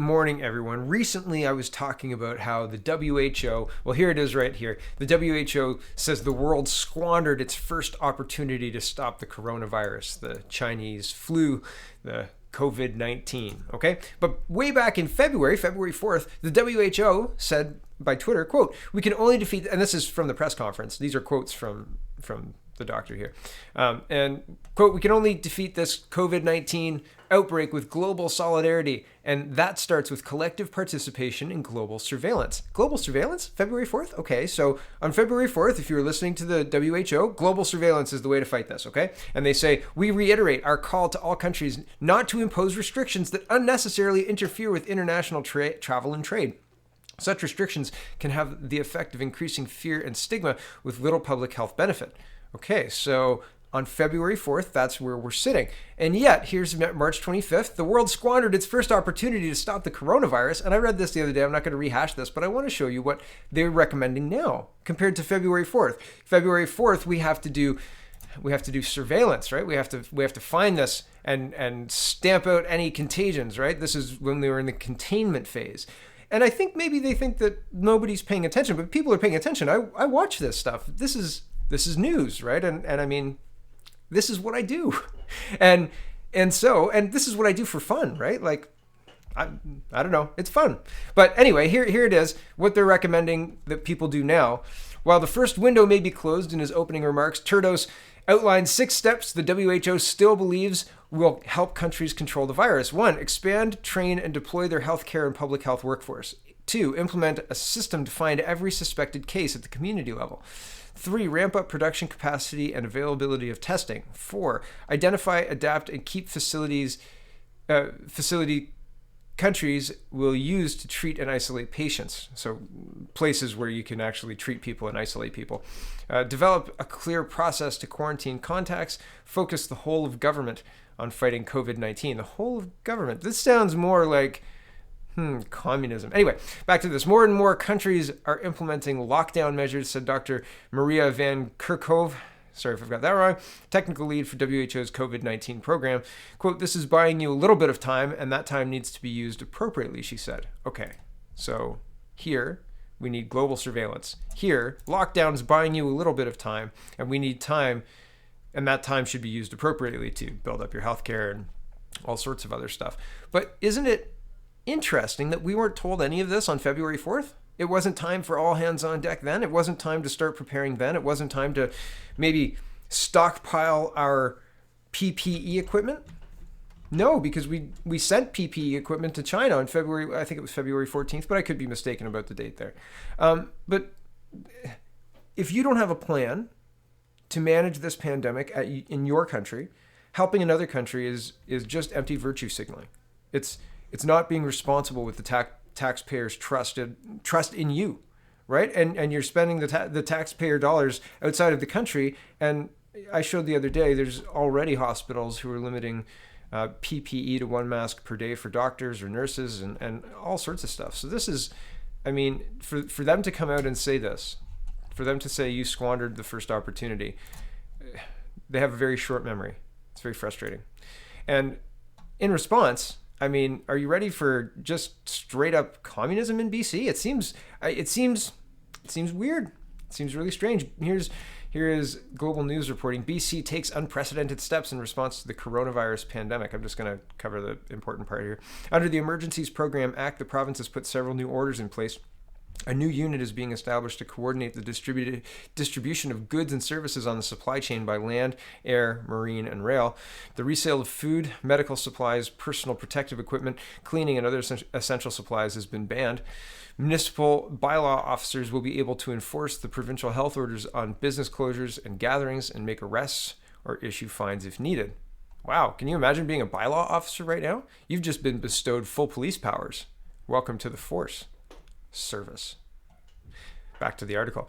morning, everyone. Recently, I was talking about how the WHO, well, here it is right here. The WHO says the world squandered its first opportunity to stop the coronavirus, the Chinese flu, the COVID-19, okay? But way back in February 4th, the WHO said by Twitter, quote, "We can only defeat," and this is from the press conference. These are quotes from the doctor here. And quote, "We can only defeat this COVID-19 outbreak with global solidarity. And that starts with collective participation in global surveillance." Global surveillance? February 4th? Okay, so on February 4th, if you're listening to the WHO, global surveillance is the way to fight this, okay? And they say, "We reiterate our call to all countries not to impose restrictions that unnecessarily interfere with international travel and trade. Such restrictions can have the effect of increasing fear and stigma with little public health benefit." Okay, so on February 4th, that's where we're sitting. And yet, here's March 25th, the world squandered its first opportunity to stop the coronavirus. And I read this the other day. I'm not going to rehash this, but I want to show you what they're recommending now compared to February 4th. February 4th, we have to do surveillance, right? We have to find this and stamp out any contagions, right? This is when they were in the containment phase. And I think maybe they think that nobody's paying attention, but people are paying attention. I watch this stuff. This is news, right? And I mean, this is what I do. And this is what I do for fun, right? Like, I don't know, it's fun. But anyway, here it is, what they're recommending that people do now. While the first window may be closed in his opening remarks, Turdos outlined 6 steps the WHO still believes will help countries control the virus. 1, expand, train, and deploy their healthcare and public health workforce. 2, implement a system to find every suspected case at the community level. 3, ramp up production capacity and availability of testing. 4, identify, adapt, and keep facility countries will use to treat and isolate patients. So places where you can actually treat people and isolate people. Develop a clear process to quarantine contacts. Focus the whole of government on fighting COVID-19. The whole of government. This sounds more like communism. Anyway, back to this. More and more countries are implementing lockdown measures, said Dr. Maria Van Kerkhove. Sorry if I've got that wrong. Technical lead for WHO's COVID-19 program. Quote, "This is buying you a little bit of time, and that time needs to be used appropriately," she said. Okay, so here we need global surveillance. Here, lockdown's buying you a little bit of time, and we need time, and that time should be used appropriately to build up your healthcare and all sorts of other stuff. But isn't it interesting that we weren't told any of this on February 4th? It wasn't time for all hands on deck then. It wasn't time to start preparing then. It wasn't time to maybe stockpile our PPE equipment. No, because we sent PPE equipment to China on February, I think it was February 14th, but I could be mistaken about the date there. But if you don't have a plan to manage this pandemic in your country, helping another country is just empty virtue signaling. It's not being responsible with the taxpayers' trust in you, right? And you're spending the taxpayer dollars outside of the country. And I showed the other day, there's already hospitals who are limiting PPE to 1 mask per day for doctors or nurses and all sorts of stuff. So this is, I mean, for them to come out and say this, for them to say you squandered the first opportunity, they have a very short memory. It's very frustrating. And in response, I mean, are you ready for just straight up communism in BC? It seems weird. It seems really strange. Here is Global News reporting, BC takes unprecedented steps in response to the coronavirus pandemic. I'm just going to cover the important part here. Under the Emergencies Program Act, the province has put several new orders in place. A new unit is being established to coordinate the distribution of goods and services on the supply chain by land, air, marine, and rail. The resale of food, medical supplies, personal protective equipment, cleaning, and other essential supplies has been banned. Municipal bylaw officers will be able to enforce the provincial health orders on business closures and gatherings and make arrests or issue fines if needed. Wow, can you imagine being a bylaw officer right now? You've just been bestowed full police powers. Welcome to the force. Service. Back to the article.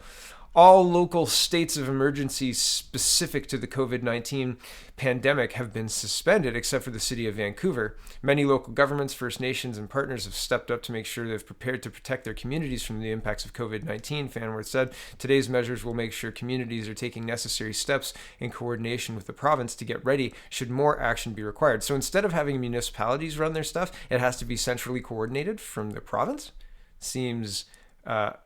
All local states of emergency specific to the COVID-19 pandemic have been suspended, except for the city of Vancouver. Many local governments, First Nations, and partners have stepped up to make sure they've prepared to protect their communities from the impacts of COVID-19, Fanworth said. Today's measures will make sure communities are taking necessary steps in coordination with the province to get ready should more action be required. So instead of having municipalities run their stuff, it has to be centrally coordinated from the province. Seems a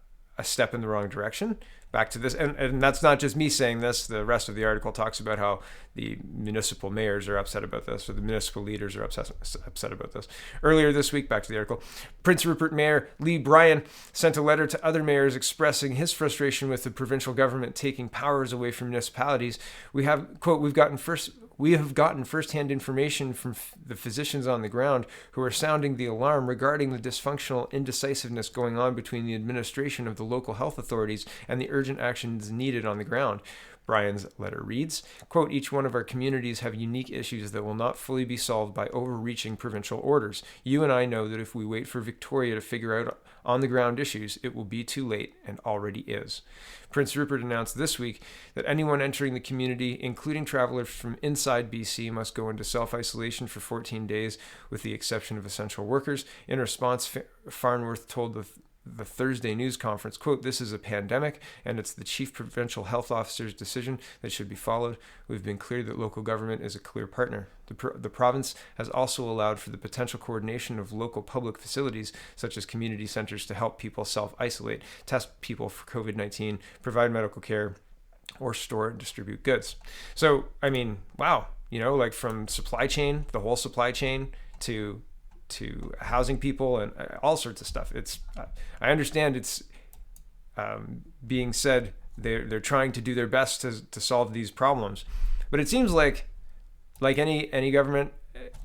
step in the wrong direction. Back to this, and that's not just me saying this. The rest of the article talks about how the municipal mayors are upset about this, or the municipal leaders are upset about this. Earlier this week, back to the article, Prince Rupert Mayor Lee Bryan sent a letter to other mayors expressing his frustration with the provincial government taking powers away from municipalities. We have, quote, we have gotten first-hand information from the physicians on the ground who are sounding the alarm regarding the dysfunctional indecisiveness going on between the administration of the local health authorities and the urgent actions needed on the ground. Brian's letter reads, quote, each one of our communities have unique issues that will not fully be solved by overreaching provincial orders. You and I know that if we wait for Victoria to figure out on-the-ground issues, it will be too late and already is. Prince Rupert announced this week that anyone entering the community, including travelers from inside BC, must go into self-isolation for 14 days, with the exception of essential workers. In response, Farnworth told the Thursday news conference, quote, this is a pandemic and it's the chief provincial health officer's decision that should be followed. We've been clear that local government is a clear partner. The province has also allowed for the potential coordination of local public facilities such as community centers to help people self-isolate, test people for COVID-19, provide medical care, or store and distribute goods. So, I mean, wow, like from supply chain, the whole supply chain, to housing people and all sorts of stuff. I understand it's being said they're trying to do their best to solve these problems, but it seems like any government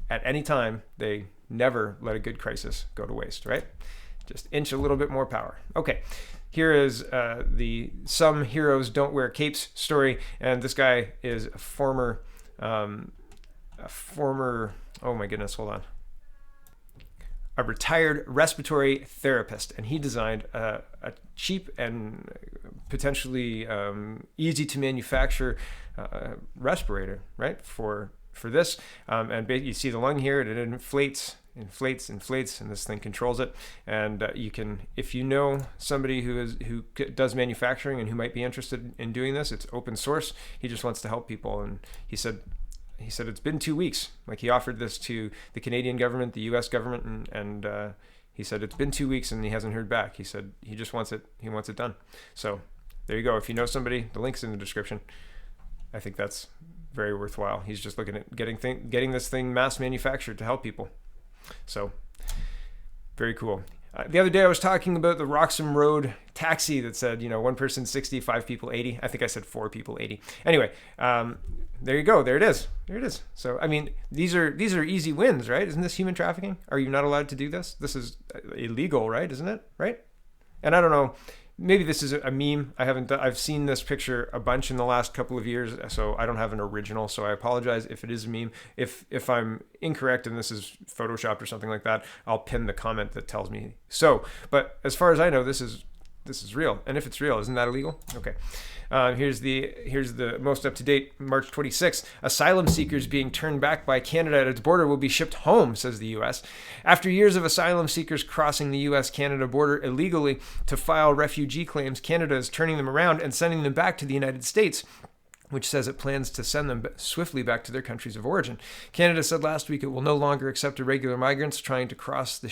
at any time, they never let a good crisis go to waste, right? Just inch a little bit more power. Okay. Here is the Some Heroes Don't Wear Capes story, and this guy is a former oh my goodness, hold on. A retired respiratory therapist, and he designed a cheap and potentially easy to manufacture respirator, right? For this, and you see the lung here, it inflates, and this thing controls it. And you can, if you know somebody who does manufacturing and who might be interested in doing this, it's open source. He just wants to help people, and he said it's been 2 weeks. Like, he offered this to the Canadian government, the U.S. government, and he said it's been 2 weeks and he hasn't heard back. He said he just wants it. He wants it done. So there you go. If you know somebody, the link's in the description. I think that's very worthwhile. He's just looking at getting this thing mass manufactured to help people. So very cool. The other day I was talking about the Roxham Road taxi that said, one person 60, 5 people 80. I think I said 4 people 80. Anyway, there you go. There it is. So, I mean, these are easy wins, right? Isn't this human trafficking? Are you not allowed to do this? This is illegal, right? Isn't it? Right? And I don't know. Maybe this is a meme. I've seen this picture a bunch in the last couple of years, so I don't have an original. So I apologize if it is a meme. If I'm incorrect and this is Photoshopped or something like that, I'll pin the comment that tells me so. But as far as I know, this is real. And if it's real, isn't that illegal? Okay. Here's the most up-to-date March 26th. Asylum seekers being turned back by Canada at its border will be shipped home, says the U.S. After years of asylum seekers crossing the U.S.-Canada border illegally to file refugee claims, Canada is turning them around and sending them back to the United States, which says it plans to send them swiftly back to their countries of origin. Canada said last week it will no longer accept irregular migrants trying to cross the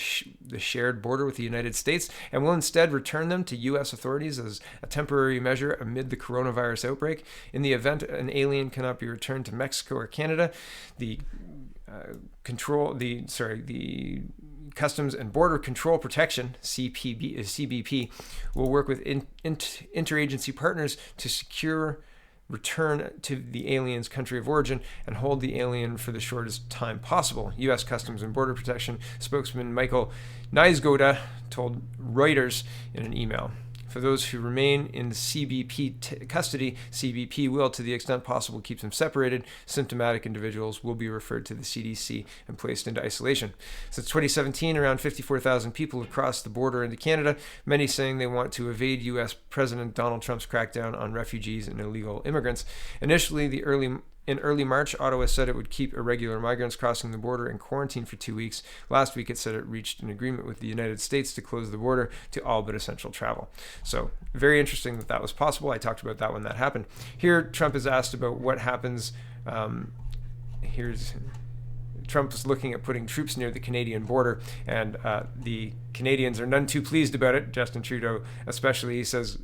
shared border with the United States, and will instead return them to U.S. authorities as a temporary measure amid the coronavirus outbreak. In the event an alien cannot be returned to Mexico or Canada, the Customs and Border Control Protection, CBP, will work with interagency partners to secure return to the alien's country of origin and hold the alien for the shortest time possible. U.S. Customs and Border Protection spokesman Michael Niezgoda told Reuters in an email. For those who remain in CBP custody, CBP will, to the extent possible, keep them separated. Symptomatic individuals will be referred to the CDC and placed into isolation. Since 2017, around 54,000 people have crossed the border into Canada, many saying they want to evade U.S. President Donald Trump's crackdown on refugees and illegal immigrants. Initially, in early March, Ottawa said it would keep irregular migrants crossing the border in quarantine for 2 weeks. Last week, it said it reached an agreement with the United States to close the border to all but essential travel. So, very interesting that that was possible. I talked about that when that happened. Here, Trump is asked about what happens. Trump is looking at putting troops near the Canadian border, and the Canadians are none too pleased about it. Justin Trudeau especially, he says,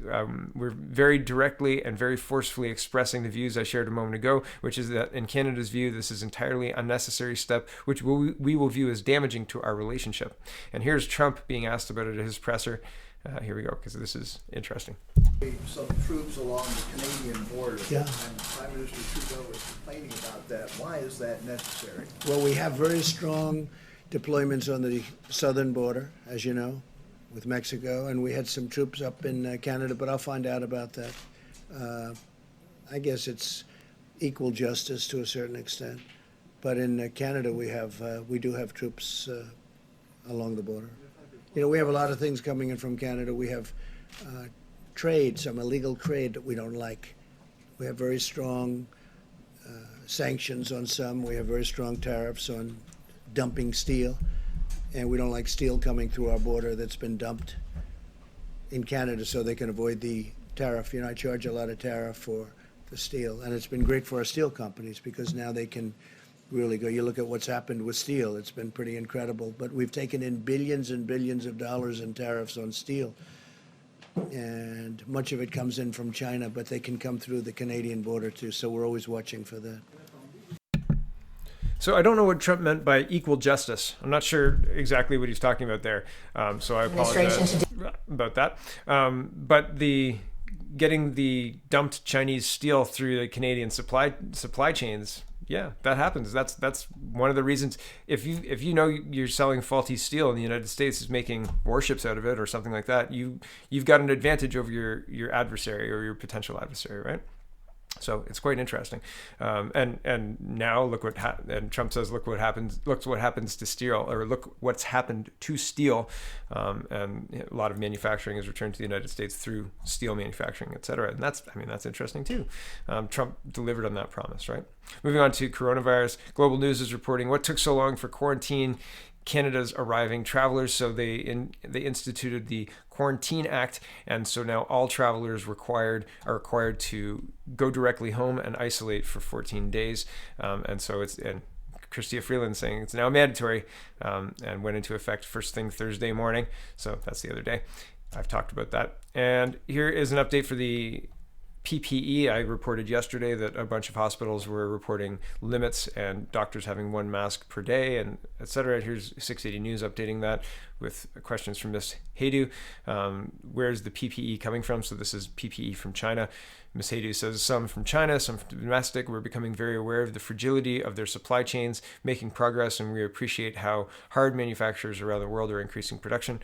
we're very directly and very forcefully expressing the views I shared a moment ago, which is that in Canada's view, this is entirely unnecessary step, which we will view as damaging to our relationship. And here's Trump being asked about it at his presser. Here we go, because this is interesting. Some troops along the Canadian border, yeah. And Prime Minister Trudeau was complaining about that. Why is that necessary? Well, we have very strong deployments on the southern border, as you know, with Mexico, and we had some troops up in Canada, but I'll find out about that. I guess it's equal justice to a certain extent, but in Canada we do have troops along the border. You know, we have a lot of things coming in from Canada. We have trade, some illegal trade that we don't like. We have very strong sanctions on some. We have very strong tariffs on dumping steel. And we don't like steel coming through our border that's been dumped in Canada so they can avoid the tariff. You know, I charge a lot of tariff for the steel. And it's been great for our steel companies because now they can really go. You look at what's happened with steel, it's been pretty incredible. But we've taken in billions and billions of dollars in tariffs on steel. And much of it comes in from China, but they can come through the Canadian border too. So we're always watching for that. So I don't know what Trump meant by equal justice. I'm not sure exactly what he's talking about there. So I apologize about that. But getting the dumped Chinese steel through the Canadian supply chains, yeah, that happens. That's one of the reasons. If you know you're selling faulty steel and the United States is making warships out of it or something like that, you've got an advantage over your adversary or your potential adversary, right? So it's quite interesting. And now look what and Trump says, look what happens to steel, or look what's happened to steel. And a lot of manufacturing is returned to the United States through steel manufacturing, et cetera. And that's interesting too. Trump delivered on that promise, right? Moving on to coronavirus. Global News is reporting what took so long for quarantine Canada's arriving travelers. So they instituted the Quarantine Act, and so now all travelers are required to go directly home and isolate for 14 days. And Chrystia Freeland saying it's now mandatory, and went into effect first thing Thursday morning. So that's the other day. I've talked about that. And here is an update for the PPE. I reported yesterday that a bunch of hospitals were reporting limits and doctors having 1 mask per day, and et cetera. Here's 680 News updating that with questions from Ms. Haydu. Where's the PPE coming from? So this is PPE from China. Ms. Haydu says some from China, some from domestic. We're becoming very aware of the fragility of their supply chains, making progress, and we appreciate how hard manufacturers around the world are increasing production.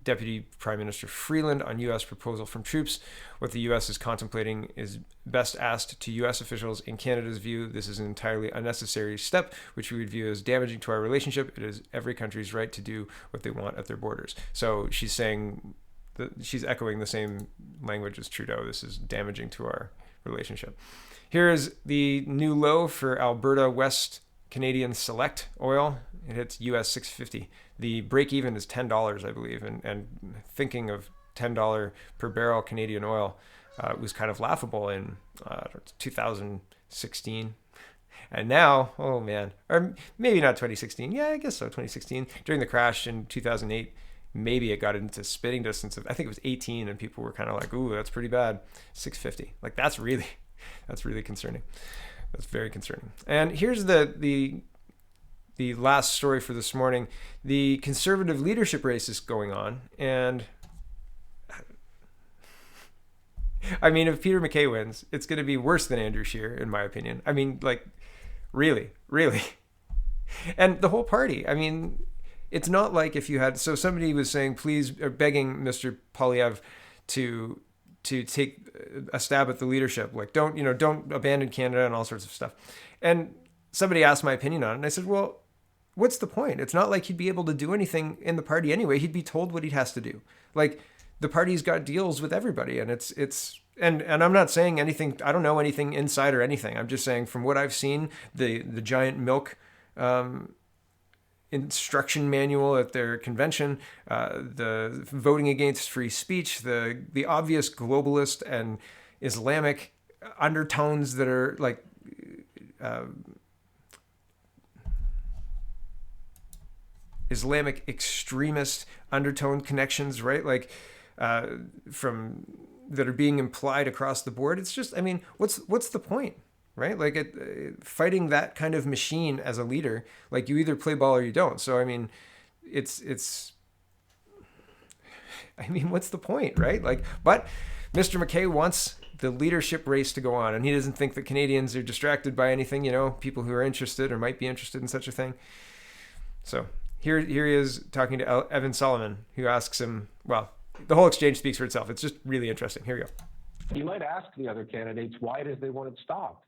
Deputy Prime Minister Freeland on U.S. proposal from troops. What the U.S. is contemplating is best asked to U.S. officials. In Canada's view, this is an entirely unnecessary step, which we would view as damaging to our relationship. It is every country's right to do what they want at their borders. So she's saying that she's echoing the same language as Trudeau. This is damaging to our relationship. Here is the new low for Alberta West Canadian Select oil. It hits US $6.50. The break even is $10, I believe. And thinking of $10 per barrel Canadian oil was kind of laughable in 2016. And now, oh man, or maybe not 2016. Yeah, I guess so, 2016. During the crash in 2008, maybe it got into spitting distance of, I think it was 18, and people were kind of like, ooh, that's pretty bad. $6.50. Like, that's really concerning. That's very concerning. And here's the last story for this morning. The Conservative leadership race is going on, and I mean, if Peter Mackay wins, it's going to be worse than Andrew Scheer, in my opinion. I mean, like, really. And the whole party, I mean, it's not like if you had, so somebody was saying, please, or begging Mr. Polyev to take a stab at the leadership, like don't abandon Canada and all sorts of stuff. And somebody asked my opinion on it, and I said, well, what's the point? It's not like he'd be able to do anything in the party anyway. He'd be told what he has to do. Like, the party's got deals with everybody, and and I'm not saying anything, I don't know anything inside or anything. I'm just saying from what I've seen, the giant milk instruction manual at their convention, the voting against free speech, the obvious globalist and Islamic undertones that are like Islamic extremist undertone connections, right? Like from that are being implied across the board. It's just, I mean, what's the point? Right? Like fighting that kind of machine as a leader, like you either play ball or you don't. So, I mean, I mean, what's the point, right? Like, but Mr. Mackay wants the leadership race to go on, and he doesn't think that Canadians are distracted by anything, people who are interested or might be interested in such a thing. So here he is talking to Evan Solomon, who asks him, well, the whole exchange speaks for itself. It's just really interesting. Here we go. You might ask the other candidates why it is they want it stopped.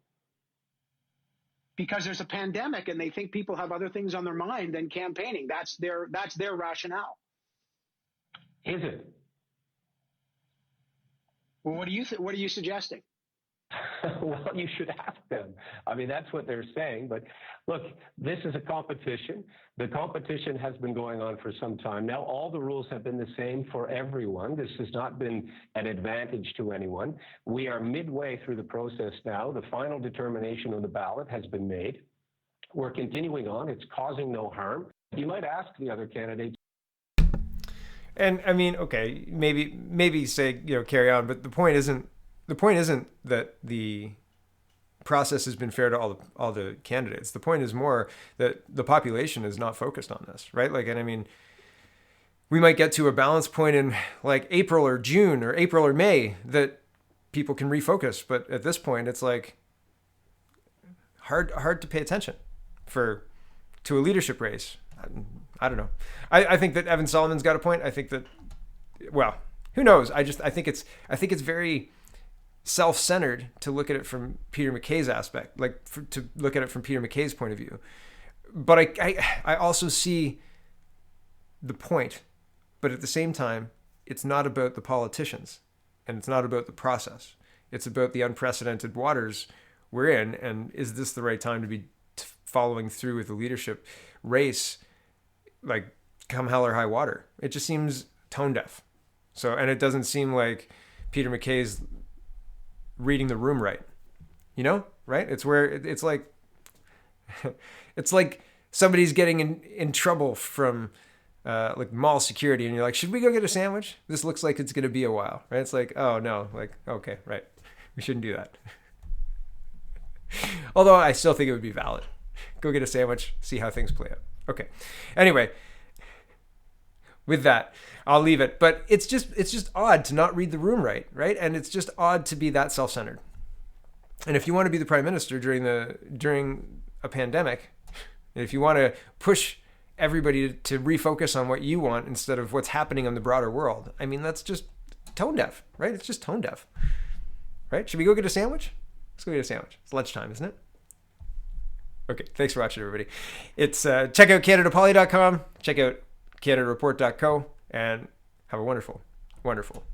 Because there's a pandemic and they think people have other things on their mind than campaigning. That's their rationale. Is it? Well, what are you suggesting? Well, you should ask them. I mean, that's what they're saying. But look, this is a competition. The competition has been going on for some time now. All the rules have been the same for everyone. This has not been an advantage to anyone. We are midway through the process now. The final determination of the ballot has been made. We're continuing on. It's causing no harm. You might ask the other candidates. And I mean, okay, maybe say, carry on, but the point isn't that the process has been fair to all the candidates. The point is more that the population is not focused on this, right? Like, and I mean, we might get to a balance point in like April or June or April or May that people can refocus. But at this point, it's like hard to pay attention to a leadership race. I don't know. I think that Evan Solomon's got a point. I think that, well, who knows? I think it's very self-centered to look at it from Peter MacKay's aspect, to look at it from Peter MacKay's point of view. But I also see the point, but at the same time, it's not about the politicians and it's not about the process. It's about the unprecedented waters we're in. And is this the right time to be following through with the leadership race, like come hell or high water? It just seems tone deaf. So, and it doesn't seem like Peter MacKay's reading the room right, right? It's where it's like, it's like somebody's getting in trouble from like mall security, and you're like, should we go get a sandwich? This looks like it's going to be a while, right? It's like, oh no, like, okay, right. We shouldn't do that. Although I still think it would be valid. Go get a sandwich, see how things play out. Okay. Anyway, with that, I'll leave it. But it's just odd to not read the room right? And it's just odd to be that self-centered. And if you want to be the prime minister during a pandemic, and if you want to push everybody to refocus on what you want instead of what's happening in the broader world, I mean, that's just tone deaf, right? It's just tone deaf, right? Should we go get a sandwich? Let's go get a sandwich. It's lunchtime, isn't it? Okay, thanks for watching, everybody. It's check out CanadaPoly.com, check out CanadaReport.co, and have a wonderful, wonderful